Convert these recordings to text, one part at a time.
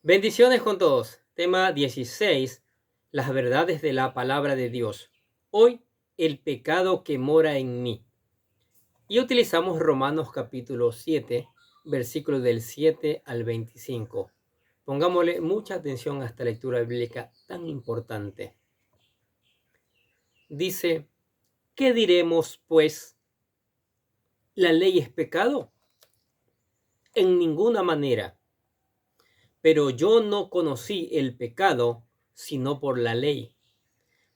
Bendiciones con todos. Tema 16. Las verdades de la palabra de Dios. Hoy, el pecado que mora en mí. Y utilizamos Romanos capítulo 7, versículos del 7 al 25. Pongámosle mucha atención a esta lectura bíblica tan importante. Dice, ¿qué diremos pues? ¿La ley es pecado? En ninguna manera. Pero yo no conocí el pecado sino por la ley,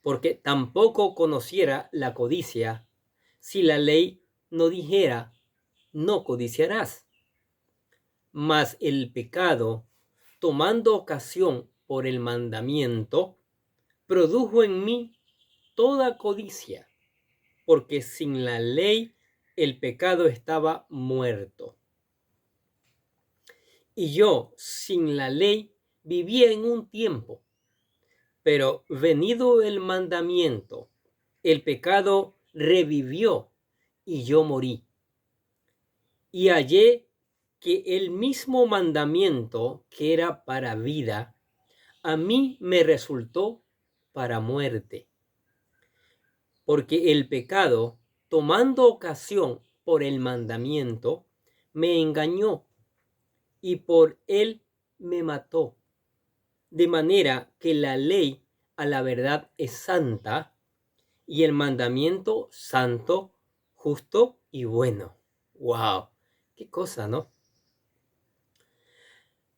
porque tampoco conociera la codicia si la ley no dijera, no codiciarás. Mas el pecado, tomando ocasión por el mandamiento, produjo en mí toda codicia, porque sin la ley el pecado estaba muerto. Y yo, sin la ley, vivía en un tiempo, pero venido el mandamiento, el pecado revivió y yo morí. Y hallé que el mismo mandamiento que era para vida, a mí me resultó para muerte. Porque el pecado, tomando ocasión por el mandamiento, me engañó y por él me mató. De manera que la ley a la verdad es santa y el mandamiento santo, justo y bueno. ¡Wow! ¡Qué cosa!, ¿no?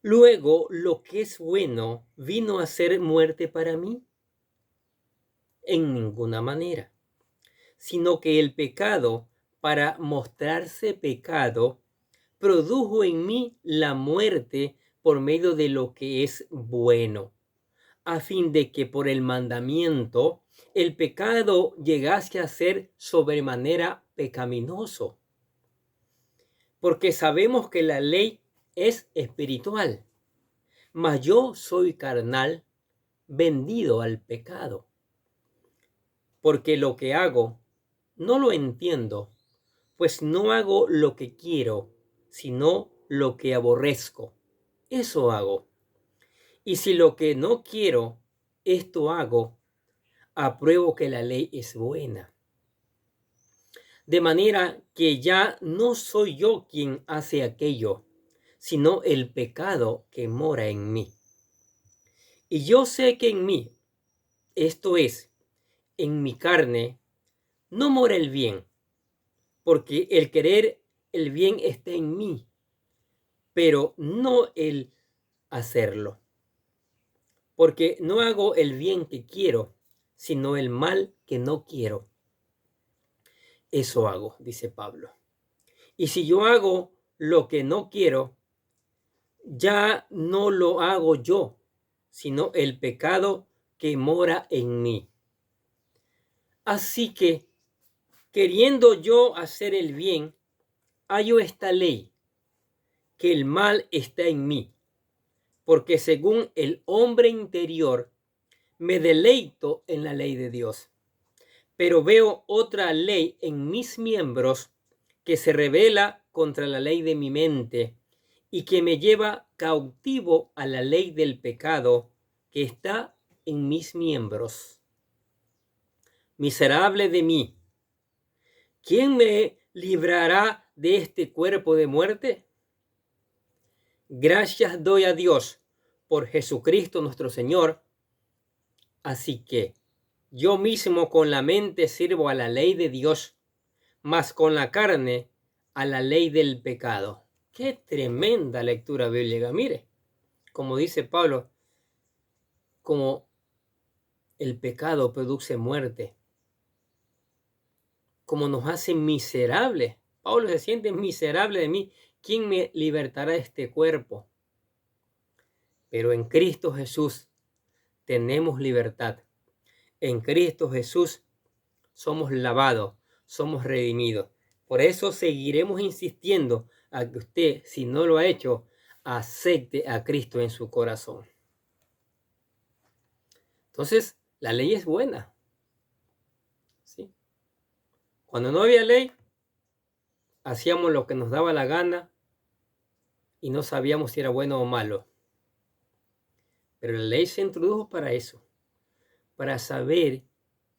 Luego, lo que es bueno vino a ser muerte para mí. En ninguna manera. Sino que el pecado, para mostrarse pecado, produjo en mí la muerte por medio de lo que es bueno, a fin de que por el mandamiento el pecado llegase a ser sobremanera pecaminoso. Porque sabemos que la ley es espiritual, mas yo soy carnal, vendido al pecado. Porque lo que hago no lo entiendo, pues no hago lo que quiero, sino lo que aborrezco. Eso hago. Y si lo que no quiero, esto hago, apruebo que la ley es buena. De manera que ya no soy yo quien hace aquello, sino el pecado que mora en mí. Y yo sé que en mí, esto es, en mi carne, no mora el bien, porque el querer el bien está en mí, pero no el hacerlo. Porque no hago el bien que quiero, sino el mal que no quiero. Eso hago, dice Pablo. Y si yo hago lo que no quiero, ya no lo hago yo, sino el pecado que mora en mí. Así que, queriendo yo hacer el bien, hallo esta ley, que el mal está en mí, porque según el hombre interior, me deleito en la ley de Dios. Pero veo otra ley en mis miembros que se rebela contra la ley de mi mente y que me lleva cautivo a la ley del pecado que está en mis miembros. Miserable de mí, ¿quién me librará de este cuerpo de muerte? Gracias doy a Dios por Jesucristo nuestro Señor. Así que yo mismo con la mente sirvo a la ley de Dios, mas con la carne a la ley del pecado. Qué tremenda lectura bíblica. Mire, como dice Pablo, como el pecado produce muerte, como nos hace miserables. Pablo se siente miserable de mí. ¿Quién me libertará de este cuerpo? Pero en Cristo Jesús tenemos libertad. En Cristo Jesús somos lavados, somos redimidos. Por eso seguiremos insistiendo a que usted, si no lo ha hecho, acepte a Cristo en su corazón. Entonces, la ley es buena, ¿sí? Cuando no había ley, hacíamos lo que nos daba la gana y no sabíamos si era bueno o malo. Pero la ley se introdujo para eso, para saber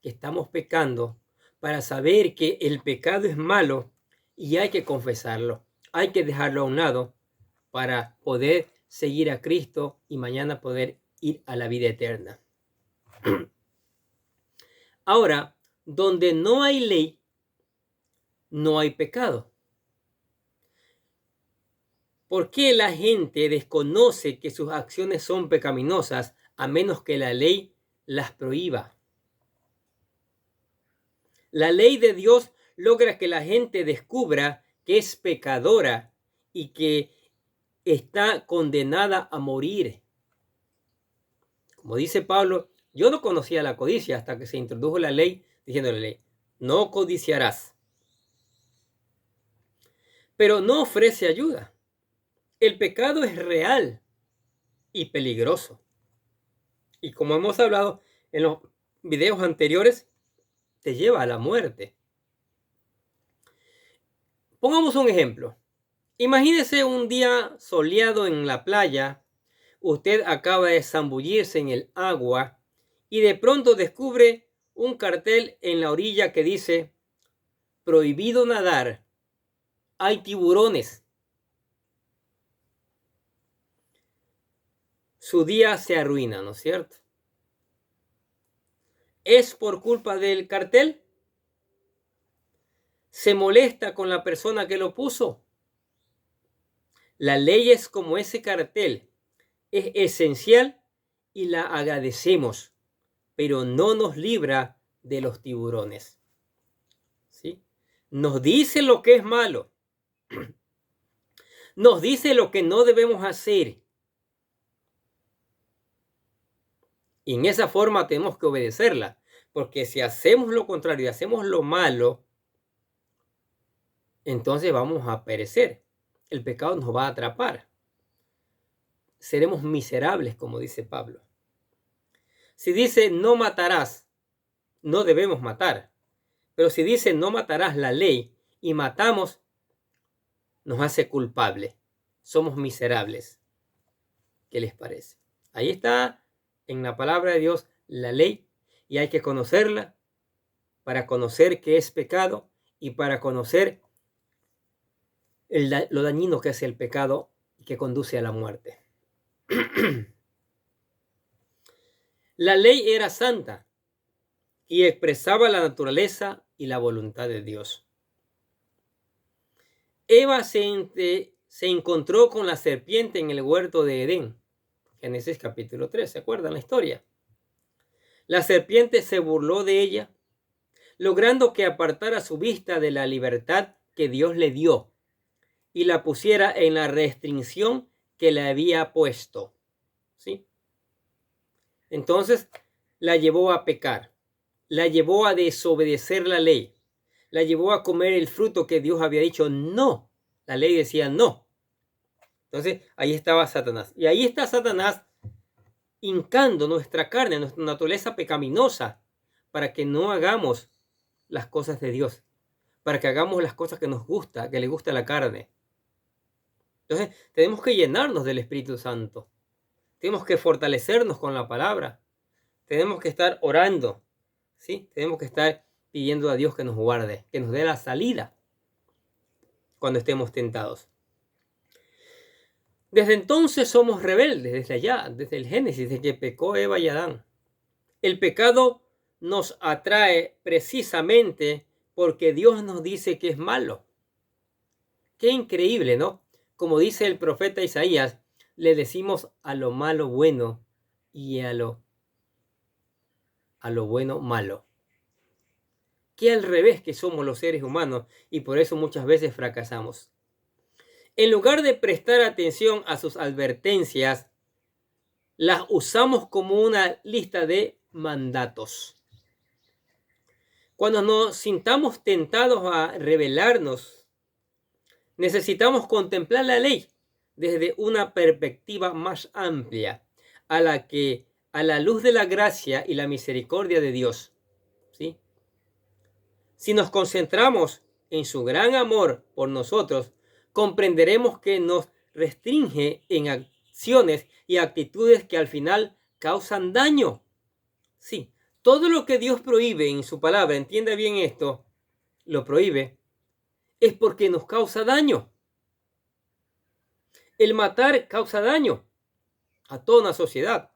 que estamos pecando, para saber que el pecado es malo y hay que confesarlo, hay que dejarlo a un lado para poder seguir a Cristo y mañana poder ir a la vida eterna. Ahora, donde no hay ley, no hay pecado. ¿Por qué la gente desconoce que sus acciones son pecaminosas a menos que la ley las prohíba? La ley de Dios logra que la gente descubra que es pecadora y que está condenada a morir. Como dice Pablo, yo no conocía la codicia hasta que se introdujo la ley, diciendo la ley, no codiciarás. Pero no ofrece ayuda. El pecado es real y peligroso. Y como hemos hablado en los videos anteriores, te lleva a la muerte. Pongamos un ejemplo. Imagínese un día soleado en la playa. Usted acaba de zambullirse en el agua y de pronto descubre un cartel en la orilla que dice: prohibido nadar, hay tiburones. Su día se arruina, ¿no es cierto? ¿Es por culpa del cartel? ¿Se molesta con la persona que lo puso? La ley es como ese cartel, es esencial y la agradecemos, pero no nos libra de los tiburones. ¿Sí? Nos dice lo que es malo, nos dice lo que no debemos hacer. Y en esa forma tenemos que obedecerla, porque si hacemos lo contrario y hacemos lo malo, entonces vamos a perecer. El pecado nos va a atrapar. Seremos miserables, como dice Pablo. Si dice no matarás, no debemos matar. Pero si dice no matarás la ley y matamos, nos hace culpables. Somos miserables. ¿Qué les parece? Ahí está en la palabra de Dios la ley y hay que conocerla para conocer qué es pecado y para conocer lo dañino que es el pecado y que conduce a la muerte. La ley era santa y expresaba la naturaleza y la voluntad de Dios. Eva se encontró con la serpiente en el huerto de Edén. Génesis capítulo 3, ¿se acuerdan la historia? La serpiente se burló de ella, logrando que apartara su vista de la libertad que Dios le dio y la pusiera en la restricción que le había puesto. ¿Sí? Entonces la llevó a pecar, la llevó a desobedecer la ley, la llevó a comer el fruto que Dios había dicho no. La ley decía no. Entonces ahí estaba Satanás. Y ahí está Satanás hincando nuestra carne, nuestra naturaleza pecaminosa, para que no hagamos las cosas de Dios, para que hagamos las cosas que nos gusta, que le gusta a la carne. Entonces tenemos que llenarnos del Espíritu Santo. Tenemos que fortalecernos con la palabra. Tenemos que estar orando, ¿sí? Tenemos que estar pidiendo a Dios que nos guarde, que nos dé la salida cuando estemos tentados. Desde entonces somos rebeldes, desde allá, desde el Génesis, desde que pecó Eva y Adán. El pecado nos atrae precisamente porque Dios nos dice que es malo. Qué increíble, ¿no? Como dice el profeta Isaías, le decimos a lo malo bueno y a lo bueno malo. Qué al revés que somos los seres humanos y por eso muchas veces fracasamos. En lugar de prestar atención a sus advertencias, las usamos como una lista de mandatos. Cuando nos sintamos tentados a rebelarnos, necesitamos contemplar la ley desde una perspectiva más amplia, a la luz de la gracia y la misericordia de Dios. ¿Sí? Si nos concentramos en su gran amor por nosotros, comprenderemos que nos restringe en acciones y actitudes que al final causan daño. Sí, todo lo que Dios prohíbe en su palabra, entienda bien esto, lo prohíbe, es porque nos causa daño. El matar causa daño a toda una sociedad.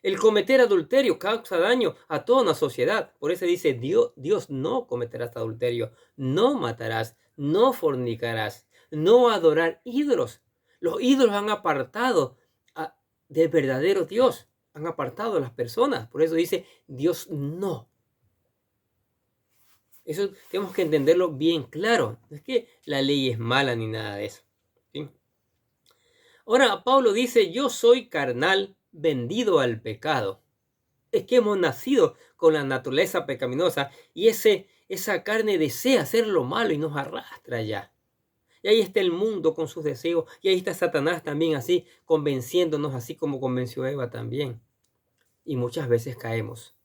El cometer adulterio causa daño a toda una sociedad. Por eso dice Dios no cometerás adulterio, no matarás, no fornicarás, no adorar ídolos. Los ídolos han apartado del verdadero Dios, han apartado a las personas. Por eso dice Dios no. Eso tenemos que entenderlo bien claro. No es que la ley es mala ni nada de eso. ¿Sí? Ahora Pablo dice, yo soy carnal, vendido al pecado. Es que hemos nacido con la naturaleza pecaminosa y esa carne desea hacer lo malo y nos arrastra ya. Y ahí está el mundo con sus deseos y ahí está Satanás también así convenciéndonos, así como convenció a Eva también. Y muchas veces caemos.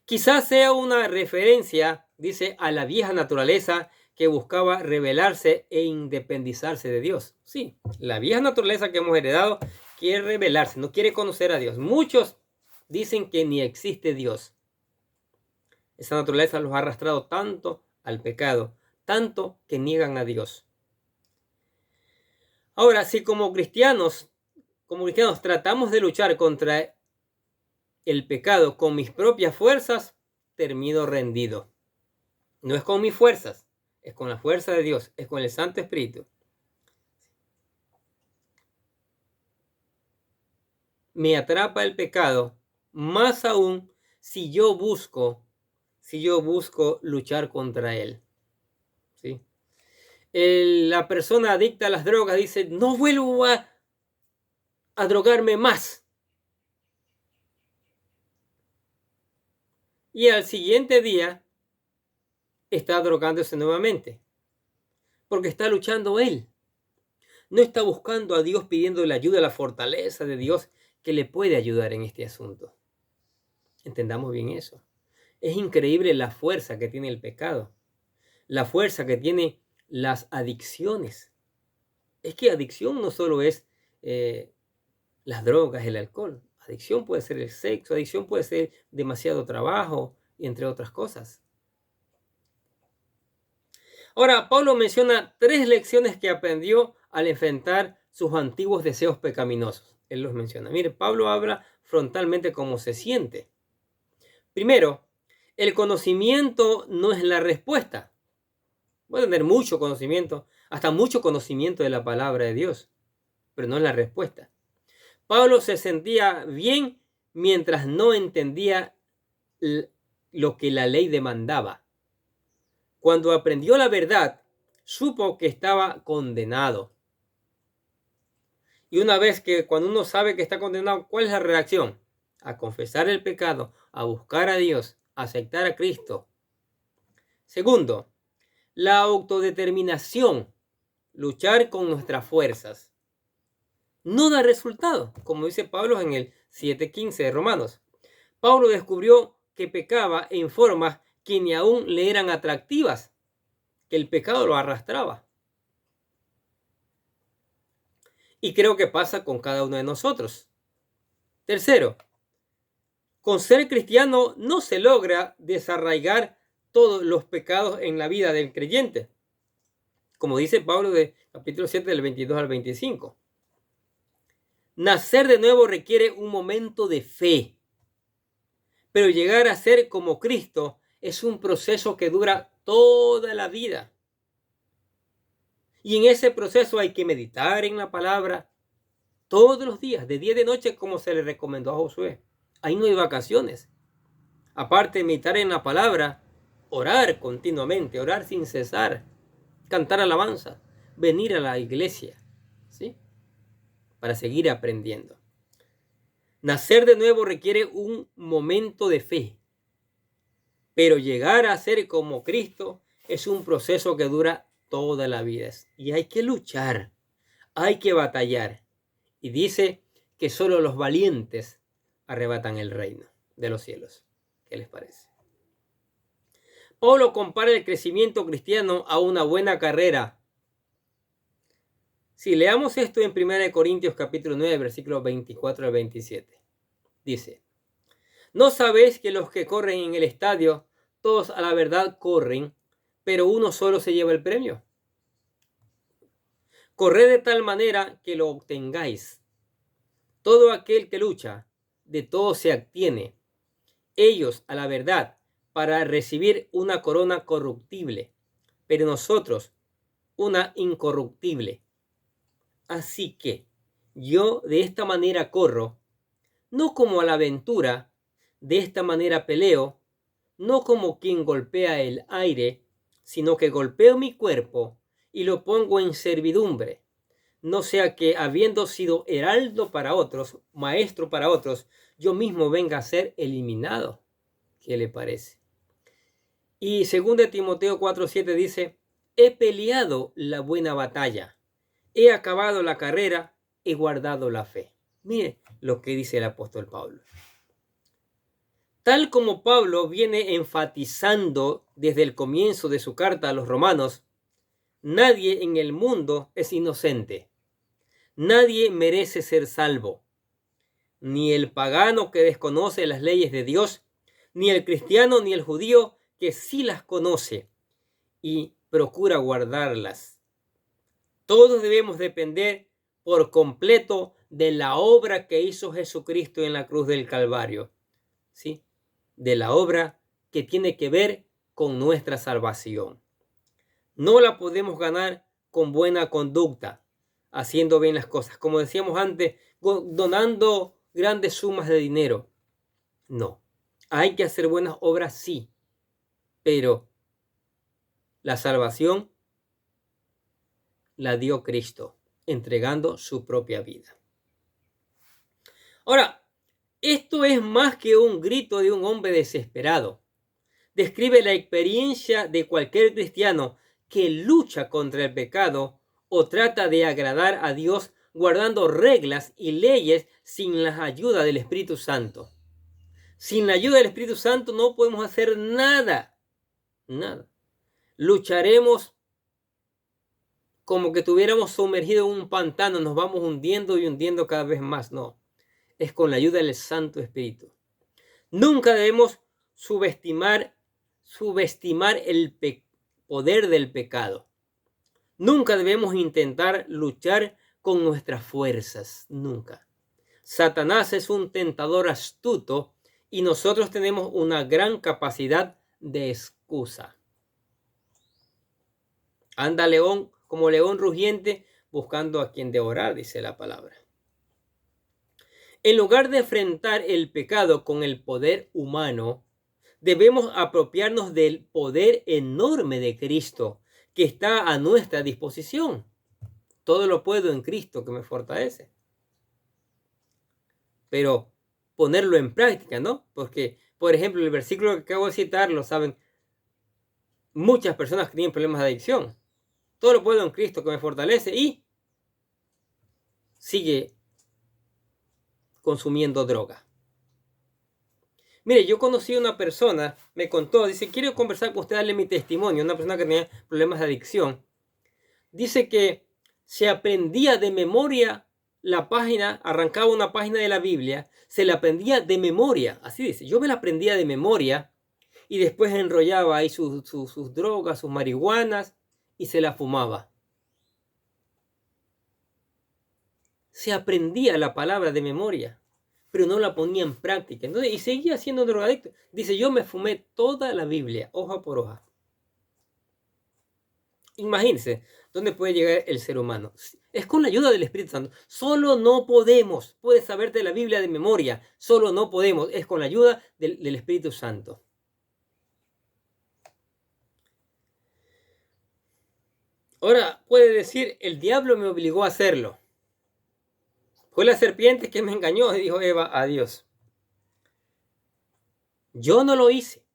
Quizás sea una referencia, dice, a la vieja naturaleza que buscaba rebelarse e independizarse de Dios. Sí, la vieja naturaleza que hemos heredado quiere rebelarse, no quiere conocer a Dios. Muchos dicen que ni existe Dios. Esa naturaleza los ha arrastrado tanto al pecado, tanto que niegan a Dios. Ahora, si como cristianos tratamos de luchar contra el pecado con mis propias fuerzas, termino rendido. No es con mis fuerzas, es con la fuerza de Dios, es con el Santo Espíritu. Me atrapa el pecado, más aún si yo busco luchar contra él. ¿Sí? La persona adicta a las drogas dice, no vuelvo a drogarme más. Y al siguiente día está drogándose nuevamente, porque está luchando él. No está buscando a Dios pidiendo la ayuda, la fortaleza de Dios que le puede ayudar en este asunto. Entendamos bien eso. Es increíble la fuerza que tiene el pecado, la fuerza que tiene las adicciones. Es que adicción no solo es las drogas, el alcohol. Adicción puede ser el sexo, adicción puede ser demasiado trabajo, entre otras cosas. Ahora, Pablo menciona 3 lecciones que aprendió al enfrentar sus antiguos deseos pecaminosos. Él los menciona. Mire, Pablo habla frontalmente cómo se siente. Primero, el conocimiento no es la respuesta. Puede tener mucho conocimiento, hasta mucho conocimiento de la palabra de Dios, pero no es la respuesta. Pablo se sentía bien mientras no entendía lo que la ley demandaba. Cuando aprendió la verdad, supo que estaba condenado. Y una vez que cuando uno sabe que está condenado, ¿cuál es la reacción? A confesar el pecado, a buscar a Dios, a aceptar a Cristo. Segundo, la autodeterminación, luchar con nuestras fuerzas. No da resultado, como dice Pablo en el 7:15 de Romanos. Pablo descubrió que pecaba en formas que ni aún le eran atractivas, que el pecado lo arrastraba. Y creo que pasa con cada uno de nosotros. Tercero, con ser cristiano no se logra desarraigar todos los pecados en la vida del creyente. Como dice Pablo de capítulo 7 del 22 al 25. Nacer de nuevo requiere un momento de fe. Pero llegar a ser como Cristo es un proceso que dura toda la vida. Y en ese proceso hay que meditar en la palabra todos los días, de día y de noche, como se le recomendó a Josué. Ahí no hay vacaciones. Aparte de meditar en la palabra, orar continuamente, orar sin cesar, cantar alabanza, venir a la iglesia, ¿sí? Para seguir aprendiendo. Nacer de nuevo requiere un momento de fe, pero llegar a ser como Cristo es un proceso que dura toda la vida y hay que luchar, hay que batallar. Y dice que solo los valientes arrebatan el reino de los cielos. ¿Qué les parece? Pablo compara el crecimiento cristiano a una buena carrera. Si leamos esto en 1 Corintios capítulo 9, versículos 24 al 27. Dice, ¿no sabéis que los que corren en el estadio, todos a la verdad corren, pero uno solo se lleva el premio? Corred de tal manera que lo obtengáis. Todo aquel que lucha, de todo se abstiene. Ellos a la verdad, para recibir una corona corruptible, pero nosotros una incorruptible. Así que yo de esta manera corro, no como a la aventura, de esta manera peleo, no como quien golpea el aire, sino que golpeo mi cuerpo y lo pongo en servidumbre, no sea que habiendo sido heraldo para otros, maestro para otros, yo mismo venga a ser eliminado. ¿Qué le parece? Y 2 Timoteo 4:7 dice, he peleado la buena batalla, he acabado la carrera, he guardado la fe. Mire lo que dice el apóstol Pablo. Tal como Pablo viene enfatizando desde el comienzo de su carta a los romanos, nadie en el mundo es inocente. Nadie merece ser salvo. Ni el pagano que desconoce las leyes de Dios, ni el cristiano ni el judío que sí las conoce y procura guardarlas. Todos debemos depender por completo de la obra que hizo Jesucristo en la cruz del Calvario, ¿sí? De la obra que tiene que ver con nuestra salvación. No la podemos ganar con buena conducta, haciendo bien las cosas, como decíamos antes, donando grandes sumas de dinero. No, hay que hacer buenas obras, sí, pero la salvación la dio Cristo, entregando su propia vida. Ahora, esto es más que un grito de un hombre desesperado. Describe la experiencia de cualquier cristiano que lucha contra el pecado o trata de agradar a Dios guardando reglas y leyes sin la ayuda del Espíritu Santo. Sin la ayuda del Espíritu Santo no podemos hacer nada. Nada. Lucharemos como que tuviéramos sumergido en un pantano, nos vamos hundiendo y hundiendo cada vez más. No, es con la ayuda del Santo Espíritu. Nunca debemos subestimar el poder del pecado. Nunca debemos intentar luchar con nuestras fuerzas, nunca. Satanás es un tentador astuto y nosotros tenemos una gran capacidad de excusa. Anda león como león rugiente buscando a quien devorar, dice la palabra. En lugar de enfrentar el pecado con el poder humano, debemos apropiarnos del poder enorme de Cristo que está a nuestra disposición. Todo lo puedo en Cristo que me fortalece. Pero ponerlo en práctica, ¿no? Porque, por ejemplo, el versículo que acabo de citar, lo saben muchas personas que tienen problemas de adicción. Todo lo puedo en Cristo que me fortalece y sigue consumiendo droga. Mire, yo conocí a una persona, me contó, dice, quiero conversar con usted, darle mi testimonio, una persona que tenía problemas de adicción. Dice que se aprendía de memoria la página, arrancaba una página de la Biblia, se la aprendía de memoria, así dice, yo me la aprendía de memoria y después enrollaba ahí sus drogas, sus marihuanas y se la fumaba. Se aprendía la palabra de memoria, pero no la ponía en práctica. Entonces, y seguía siendo drogadicto. Dice, yo me fumé toda la Biblia, hoja por hoja. Imagínense dónde puede llegar el ser humano. Es con la ayuda del Espíritu Santo. Solo no podemos. Puedes saberte la Biblia de memoria. Solo no podemos. Es con la ayuda del Espíritu Santo. Ahora puede decir, el diablo me obligó a hacerlo. Fue la serpiente que me engañó, dijo Eva a Dios. Yo no lo hice.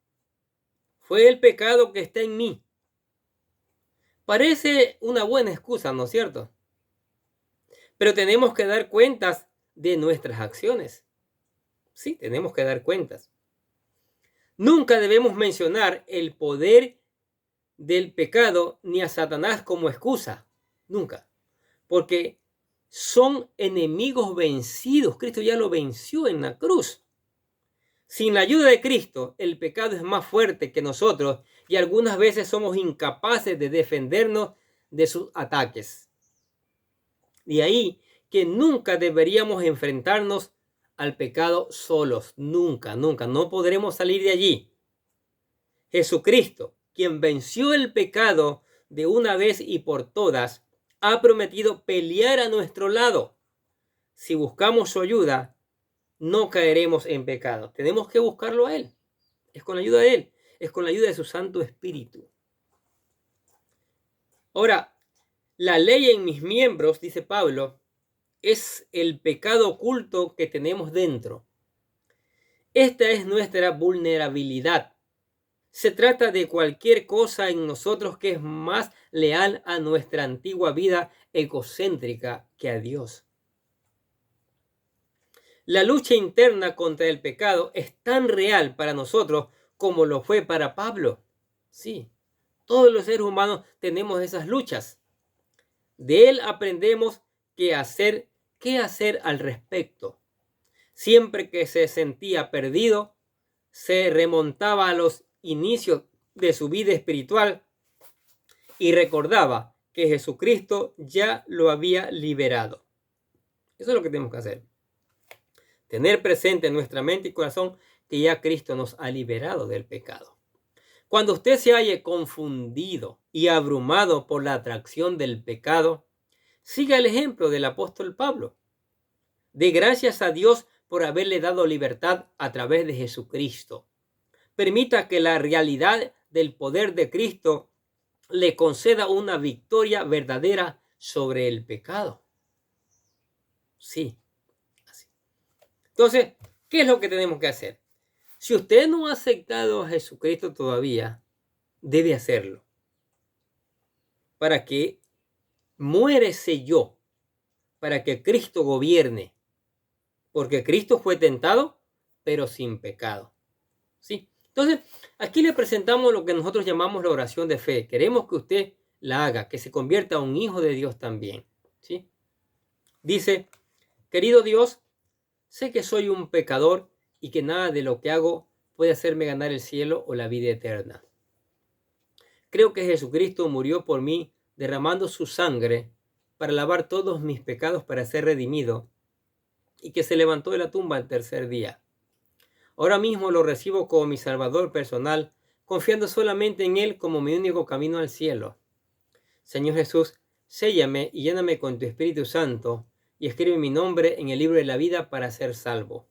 Fue el pecado que está en mí. Parece una buena excusa, ¿no es cierto? Pero tenemos que dar cuentas de nuestras acciones. Sí, tenemos que dar cuentas. Nunca debemos mencionar el poder del pecado ni a Satanás como excusa. Nunca. porque son enemigos vencidos. Cristo ya lo venció en la cruz. Sin la ayuda de Cristo, el pecado es más fuerte que nosotros y algunas veces somos incapaces de defendernos de sus ataques. De ahí que nunca deberíamos enfrentarnos al pecado solos. Nunca, nunca. No podremos salir de allí. Jesucristo, quien venció el pecado de una vez y por todas, ha prometido pelear a nuestro lado. Si buscamos su ayuda, no caeremos en pecado. Tenemos que buscarlo a Él. Es con la ayuda de Él. Es con la ayuda de su Santo Espíritu. Ahora, la ley en mis miembros, dice Pablo, es el pecado oculto que tenemos dentro. Esta es nuestra vulnerabilidad. Se trata de cualquier cosa en nosotros que es más leal a nuestra antigua vida egocéntrica que a Dios. La lucha interna contra el pecado es tan real para nosotros como lo fue para Pablo. Sí, todos los seres humanos tenemos esas luchas. De él aprendemos qué hacer al respecto. Siempre que se sentía perdido, se remontaba a los inicios de su vida espiritual y recordaba que Jesucristo ya lo había liberado. Eso es lo que tenemos que hacer. Tener presente en nuestra mente y corazón que ya Cristo nos ha liberado del pecado. Cuando usted se halle confundido y abrumado por la atracción del pecado, siga el ejemplo del apóstol Pablo. Dé gracias a Dios por haberle dado libertad a través de Jesucristo. Permita que la realidad del poder de Cristo le conceda una victoria verdadera sobre el pecado. Sí, así. Entonces, ¿qué es lo que tenemos que hacer? Si usted no ha aceptado a Jesucristo todavía, debe hacerlo. Para que muere ese yo, para que Cristo gobierne. Porque Cristo fue tentado, pero sin pecado. ¿Sí? Entonces, aquí le presentamos lo que nosotros llamamos la oración de fe. Queremos que usted la haga, que se convierta en un hijo de Dios también. ¿Sí? Dice, querido Dios, sé que soy un pecador y que nada de lo que hago puede hacerme ganar el cielo o la vida eterna. Creo que Jesucristo murió por mí, derramando su sangre para lavar todos mis pecados para ser redimido, y que se levantó de la tumba al tercer día. Ahora mismo lo recibo como mi Salvador personal, confiando solamente en Él como mi único camino al cielo. Señor Jesús, séllame y lléname con tu Espíritu Santo y escribe mi nombre en el libro de la vida para ser salvo.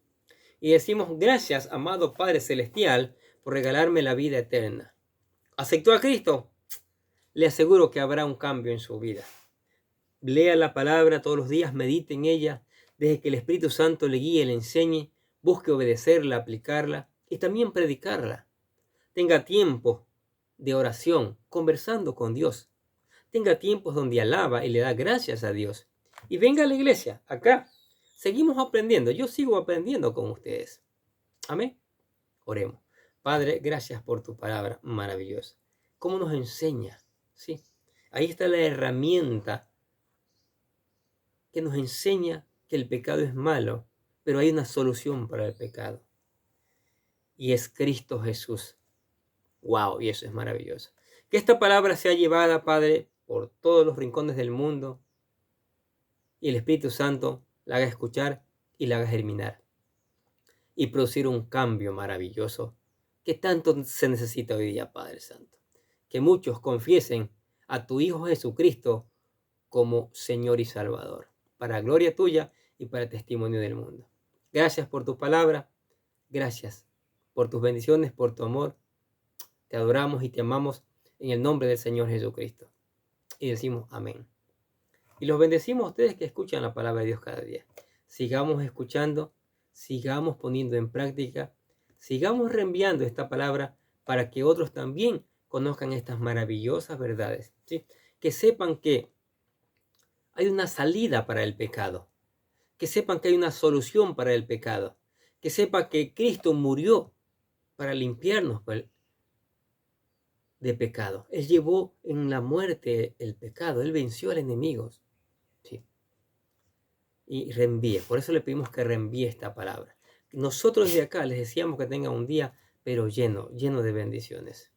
Y decimos gracias, amado Padre Celestial, por regalarme la vida eterna. ¿Aceptó a Cristo? Le aseguro que habrá un cambio en su vida. Lea la palabra todos los días, medite en ella, deje que el Espíritu Santo le guíe, le enseñe, busque obedecerla, aplicarla y también predicarla. Tenga tiempo de oración, conversando con Dios. Tenga tiempos donde alaba y le da gracias a Dios. Y venga a la iglesia, acá. Seguimos aprendiendo, yo sigo aprendiendo con ustedes. Amén. Oremos. Padre, gracias por tu palabra maravillosa. ¿Cómo nos enseña? Sí. Ahí está la herramienta que nos enseña que el pecado es malo, pero hay una solución para el pecado. Y es Cristo Jesús. ¡Wow! Y eso es maravilloso. Que esta palabra sea llevada, Padre, por todos los rincones del mundo y el Espíritu Santo la haga escuchar y la haga germinar y producir un cambio maravilloso que tanto se necesita hoy día, Padre Santo. Que muchos confiesen a tu Hijo Jesucristo como Señor y Salvador, para gloria tuya y para testimonio del mundo. Gracias por tu palabra, gracias por tus bendiciones, por tu amor. Te adoramos y te amamos en el nombre del Señor Jesucristo. Y decimos amén. Y los bendecimos a ustedes que escuchan la palabra de Dios cada día. Sigamos escuchando, sigamos poniendo en práctica, sigamos reenviando esta palabra para que otros también conozcan estas maravillosas verdades. ¿Sí? Que sepan que hay una salida para el pecado. Que sepan que hay una solución para el pecado. Que sepan que Cristo murió para limpiarnos de pecado. Él llevó en la muerte el pecado. Él venció al enemigo. ¿Sí? y reenvíe. Por eso le pedimos que reenvíe esta palabra. Nosotros de acá les decíamos que tengan un día, pero lleno de bendiciones.